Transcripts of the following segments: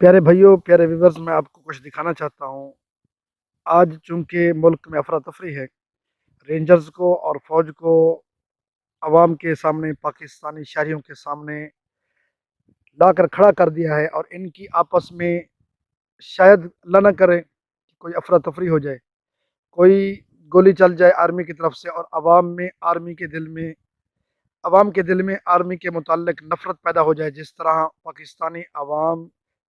प्यारे भाइयों, प्यारे व्यूवर्स, मैं आपको कुछ दिखाना चाहता हूँ। आज चूँकि मुल्क में अफरा-तफरी है, रेंजर्स को और फ़ौज को अवाम के सामने, पाकिस्तानी शहरियों के सामने लाकर खड़ा कर दिया है और इनकी आपस में शायद अल्लाह ना करे कि कोई अफरा-तफरी हो जाए, कोई गोली चल जाए आर्मी की तरफ से और अवाम के दिल में आर्मी के मुताल्लिक़ नफ़रत पैदा हो जाए। जिस तरह पाकिस्तानी अवाम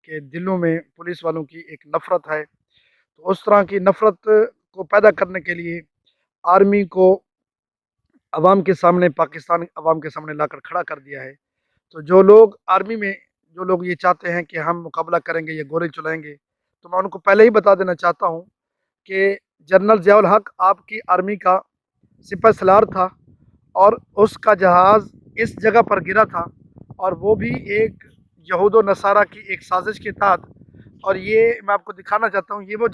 के दिलों में पुलिस वालों की एक नफ़रत है, तो उस तरह की नफ़रत को पैदा करने के लिए आर्मी को अवाम के सामने, पाकिस्तान अवाम के सामने लाकर खड़ा कर दिया है। तो जो लोग आर्मी में जो लोग ये चाहते हैं कि हम मुकाबला करेंगे, ये गोली चलाएँगे, तो मैं उनको पहले ही बता देना चाहता हूँ कि जनरल ज़िया उल हक आपकी आर्मी का सिपहसालार था और उसका जहाज़ इस जगह पर गिरा था और वो भी एक यहूद व नसारा की एक साज़िश के तहत। और ये मैं आपको दिखाना चाहता हूँ, ये वो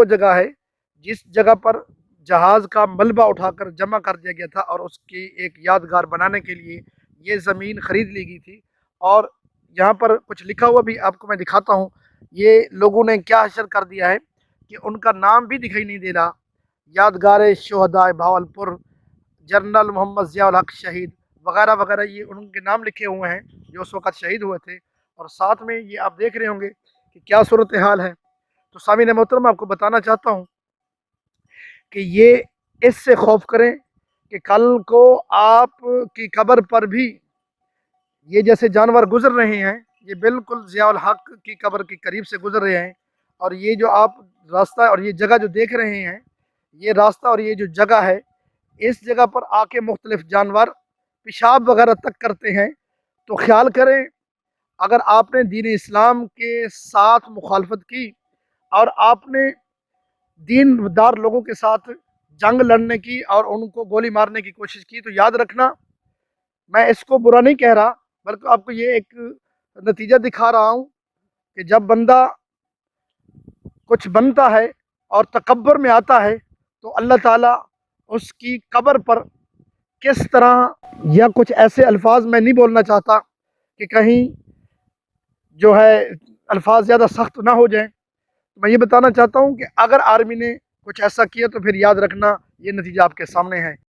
जगह है जिस जगह पर जहाज़ का मलबा उठाकर जमा कर दिया गया था और उसकी एक यादगार बनाने के लिए ये ज़मीन ख़रीद ली गई थी। और यहाँ पर कुछ लिखा हुआ भी आपको मैं दिखाता हूँ। ये लोगों ने क्या हशर कर दिया है कि उनका नाम भी दिखाई नहीं दे रहा। यादगार शुहदाए भावलपुर, जनरल मोहम्मद ज़िया उल हक शहीद, वगैरह वगैरह, ये उनके नाम लिखे हुए हैं जो उस वक़्त शहीद हुए थे। और साथ में ये आप देख रहे होंगे कि क्या सूरत हाल है। तो सामीन मोहतरम, आपको बताना चाहता हूँ कि ये इससे खौफ करें कि कल को आपकी कब्र पर भी ये जैसे जानवर गुजर रहे हैं, ये बिल्कुल ज़िया उल हक की कब्र के करीब से गुजर रहे हैं। और ये जो आप रास्ता और ये जगह जो देख रहे हैं, ये रास्ता और ये जो जगह है, इस जगह पर आके मुख्तलिफ जानवर पेशाब वगैरह तक करते हैं। तो ख्याल करें, अगर आपने दीन इस्लाम के साथ मुखालफत की और आपने दीनदार लोगों के साथ जंग लड़ने की और उनको गोली मारने की कोशिश की, तो याद रखना, मैं इसको बुरा नहीं कह रहा, बल्कि आपको ये एक नतीजा दिखा रहा हूँ कि जब बंदा कुछ बनता है और तकब्बुर में आता है, तो अल्लाह ताला उसकी कब्र पर किस तरह, या कुछ ऐसे अल्फाज मैं नहीं बोलना चाहता कि कहीं जो है अल्फाज ज़्यादा सख्त ना हो जाएं। तो मैं ये बताना चाहता हूँ कि अगर आर्मी ने कुछ ऐसा किया तो फिर याद रखना, ये नतीजा आपके सामने है।